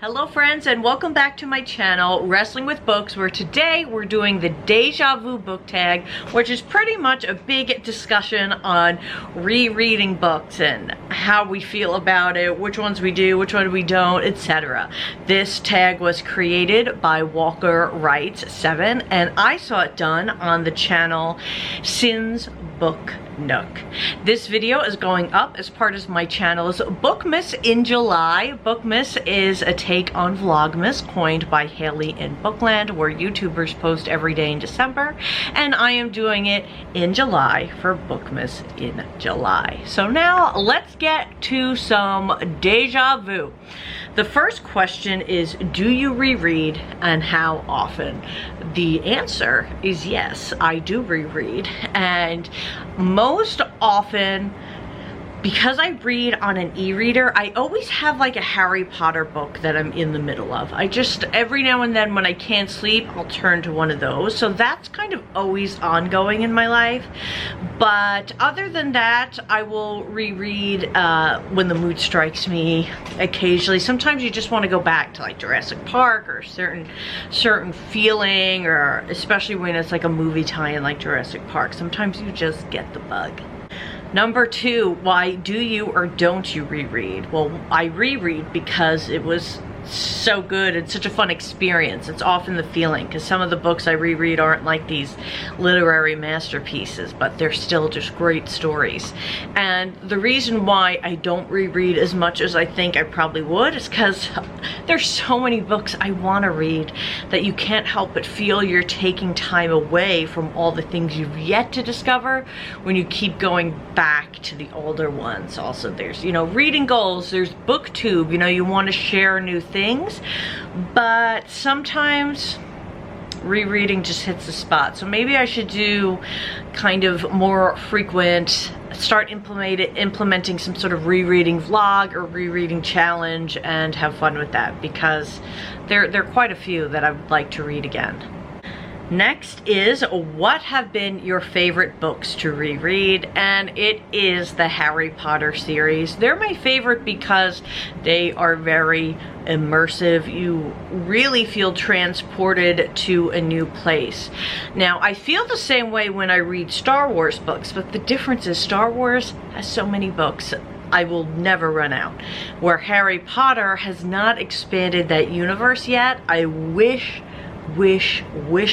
Hello friends, and welcome back to my channel, Wrestling with Books, where today we're doing the Deja Vu book tag, which is pretty much a big discussion on rereading books and how we feel about it, which ones we do, which ones we don't, etc. This tag was created by Walker Writes 7, and I saw it done on the channel Sin's Book Nook. This video is going up as part of my channel's Bookmas in July. Bookmas is a take on Vlogmas coined by Haley in Bookland, where YouTubers post every day in December, and I am doing it in July for Bookmas in July. So now let's get to some Deja Vu. The first question is, do you reread and how often? The answer is yes, I do reread, and most often, because I read on an e-reader, I always have like a Harry Potter book that I'm in the middle of. I just, every now and then when I can't sleep, I'll turn to one of those. So that's kind of always ongoing in my life. But other than that, I will reread when the mood strikes me occasionally. Sometimes you just want to go back to like Jurassic Park or certain feeling, or especially when it's like a movie tie-in like Jurassic Park. Sometimes you just get the bug. Number 2, why do you or don't you reread? Well, I reread because it was so good and such a fun experience. It's often the feeling, because some of the books I reread aren't like these literary masterpieces, but they're still just great stories. And the reason why I don't reread as much as I think I probably would is because there's so many books I want to read that you can't help but feel you're taking time away from all the things you've yet to discover when you keep going back to the older ones. Also, there's, reading goals, there's booktube, you want to share new things, but sometimes rereading just hits the spot. So maybe I should do kind of more frequent, start implementing some sort of rereading vlog or rereading challenge and have fun with that, because there are quite a few that I would like to read again. Next is, what have been your favorite books to reread? And it is the Harry Potter series. They're my favorite because they are very immersive. You really feel transported to a new place. Now, I feel the same way when I read Star Wars books, but the difference is Star Wars has so many books I will never run out. Where Harry Potter has not expanded that universe yet. I wish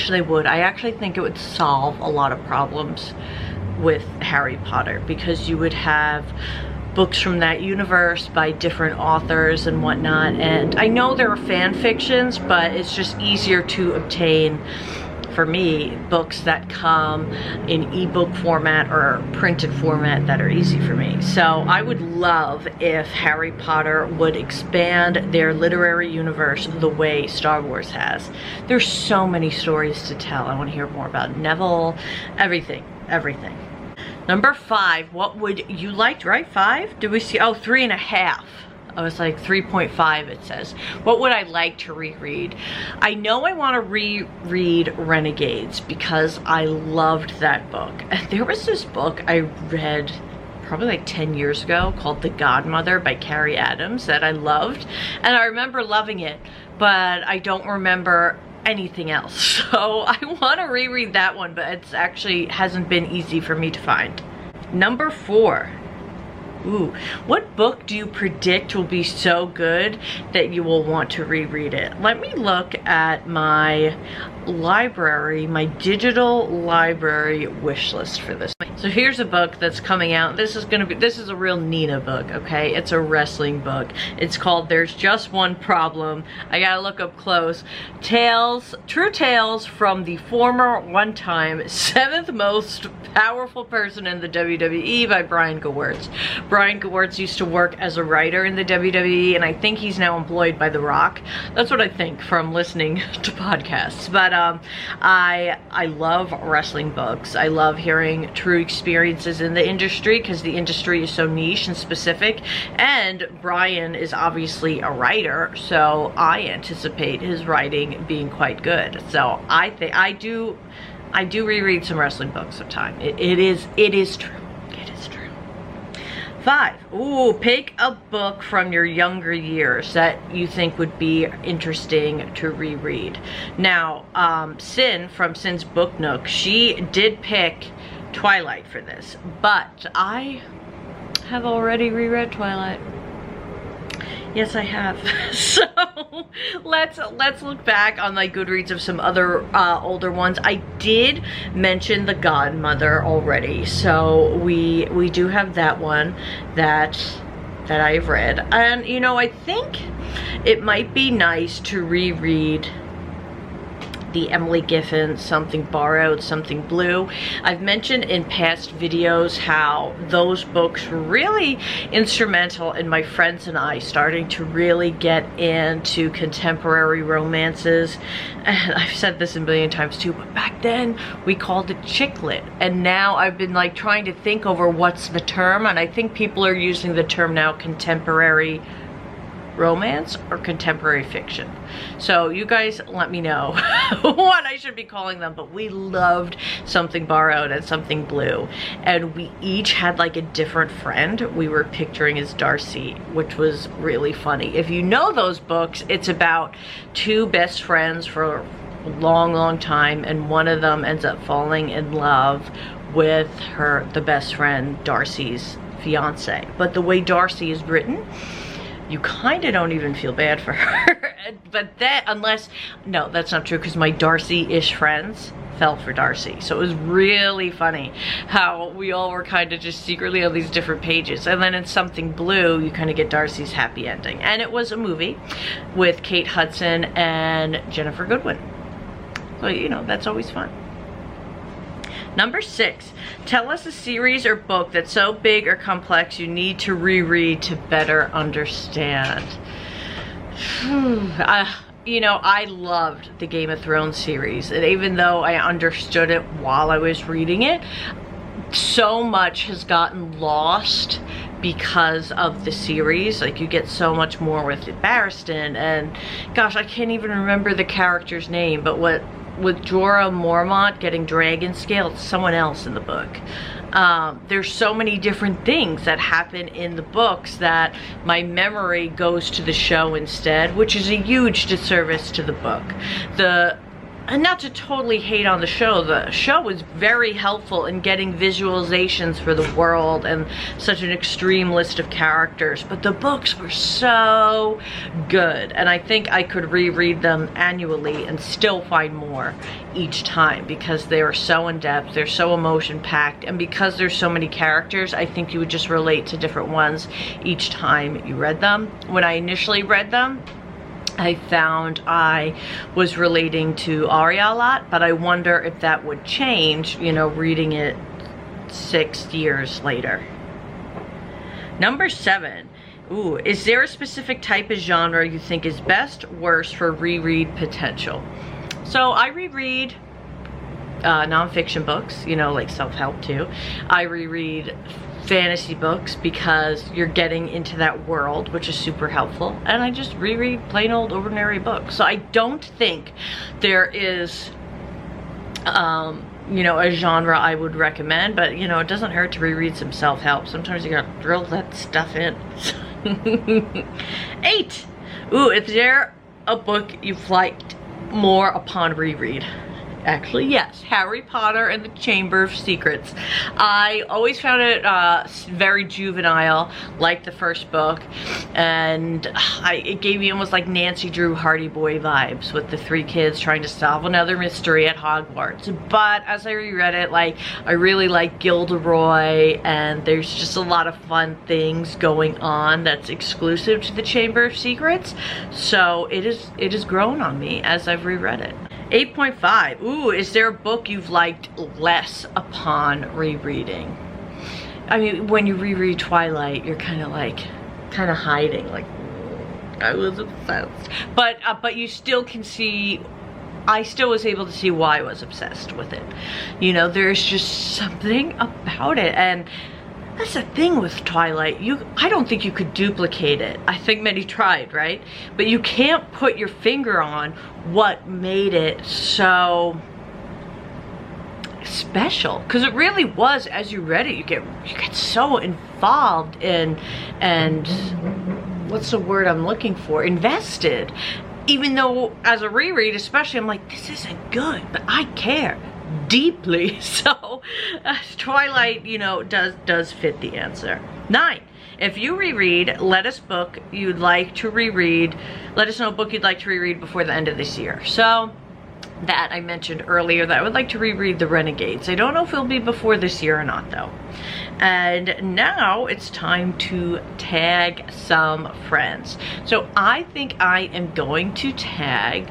they would. I actually think it would solve a lot of problems with Harry Potter, because you would have books from that universe by different authors and whatnot. And I know there are fan fictions, but it's just easier to obtain, for me, books that come in ebook format or printed format that are easy for me. So I would love if Harry Potter would expand their literary universe the way Star Wars has. There's so many stories to tell. I want to hear more about Neville, everything. Number 5, what would you like to write? 5? Did we see? Oh, 3.5. I was like 3.5 it says. What would I like to reread? I know I want to reread Renegades because I loved that book. And there was this book I read probably like 10 years ago called The Godmother by Carrie Adams that I loved. And I remember loving it, but I don't remember anything else. So I want to reread that one, but it's actually hasn't been easy for me to find. Number 4. Ooh, what book do you predict will be so good that you will want to reread it? Let me look at my library, my digital library wish list for this. So here's a book that's coming out. This is a real Nina book, okay? It's a wrestling book. It's called There's Just One Problem. I gotta look up close. True Tales from the Former One-Time 7th Most Powerful Person in the WWE by Brian Gewirtz. Brian Gewirtz used to work as a writer in the WWE, and I think he's now employed by The Rock. That's what I think from listening to podcasts. But I love wrestling books. I love hearing true experiences in the industry, because the industry is so niche and specific, and Brian is obviously a writer, so I anticipate his writing being quite good. So I think I do reread some wrestling books sometimes. It is true. It is true. 5. Ooh, pick a book from your younger years that you think would be interesting to reread. Now, Sin from Sin's Book Nook, she did pick Twilight for this, but I have already reread Twilight. Yes, I have. So let's look back on my Goodreads of some other older ones. I did mention The Godmother already, so we do have that one that I've read. And you know, I think it might be nice to reread the Emily Giffin Something Borrowed, Something Blue. I've mentioned in past videos how those books were really instrumental in my friends and I starting to really get into contemporary romances. And I've said this a million times too, but back then we called it chick lit. And now I've been like trying to think over what's the term, and I think people are using the term now contemporary romance or contemporary fiction. So you guys let me know what I should be calling them, but we loved Something Borrowed and Something Blue, and we each had like a different friend we were picturing as Darcy, which was really funny. If you know those books, it's about two best friends for a long time, and one of them ends up falling in love with the best friend, Darcy's fiance. But the way Darcy is written, you kind of don't even feel bad for her. But that, unless, no, that's not true, because my Darcy-ish friends fell for Darcy. So it was really funny how we all were kind of just secretly on these different pages. And then in Something Blue, you kind of get Darcy's happy ending. And it was a movie with Kate Hudson and Ginnifer Goodwin. So, you know, that's always fun. Number 6, tell us a series or book that's so big or complex you need to reread to better understand. You know, I loved the Game of Thrones series, and even though I understood it while I was reading it, so much has gotten lost because of the series. Like, you get so much more with Barristan, and gosh, I can't even remember the character's name, but with Jorah Mormont getting dragon scale, it's someone else in the book. There's so many different things that happen in the books that my memory goes to the show instead, which is a huge disservice to the book. And not to totally hate on the show was very helpful in getting visualizations for the world and such an extreme list of characters, but the books were so good, and I think I could reread them annually and still find more each time, because they are so in-depth, they're so emotion-packed, and because there's so many characters, I think you would just relate to different ones each time you read them. When I initially read them, I found I was relating to Arya a lot, but I wonder if that would change, you know, reading it 6 years later. Number 7. Ooh, is there a specific type of genre you think is best, worst for reread potential? So I reread nonfiction books, you know, like self-help too. I reread fantasy books because you're getting into that world, which is super helpful, and I just reread plain old ordinary books. So I don't think there is you know, a genre I would recommend, but you know, it doesn't hurt to reread some self-help. Sometimes you gotta drill that stuff in. 8. Ooh, is there a book you've liked more upon reread? Actually, yes, Harry Potter and the Chamber of Secrets. I always found it very juvenile, like the first book, and it gave me almost like Nancy Drew Hardy Boy vibes with the 3 kids trying to solve another mystery at Hogwarts. But as I reread it, like, I really like Gilderoy, and there's just a lot of fun things going on that's exclusive to the Chamber of Secrets. So it has grown on me as I've reread it. 8.5. Ooh, is there a book you've liked less upon rereading? I mean, when you reread Twilight, you're kind of hiding, like, I was obsessed. But you still can see, I still was able to see why I was obsessed with it. You know, there's just something about it, and that's the thing with Twilight. I don't think you could duplicate it. I think many tried, right? But you can't put your finger on what made it so special, because it really was. As you read it, you get so involved in, and what's the word I'm looking for, invested. Even though as a reread especially, I'm like, this isn't good, but I care deeply. So Twilight, you know, does fit the answer. 9. If you reread, let us know a book you'd like to reread before the end of this year. So that I mentioned earlier that I would like to reread The Renegades. I don't know if it'll be before this year or not though. And now it's time to tag some friends. So I think I am going to tag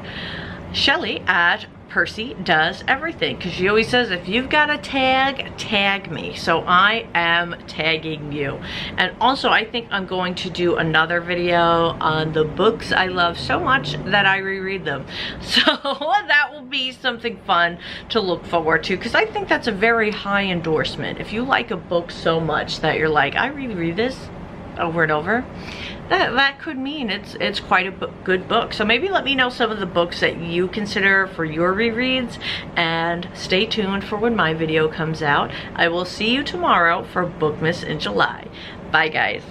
Shelly at Percy Does Everything, because she always says, if you've got a tag me. So I am tagging you. And also I think I'm going to do another video on the books I love so much that I reread them. So that will be something fun to look forward to, because I think that's a very high endorsement. If you like a book so much that you're like, I reread this over and over, that could mean it's quite a good book. So maybe let me know some of the books that you consider for your rereads, and stay tuned for when my video comes out. I will see you tomorrow for Bookmas in July. Bye guys.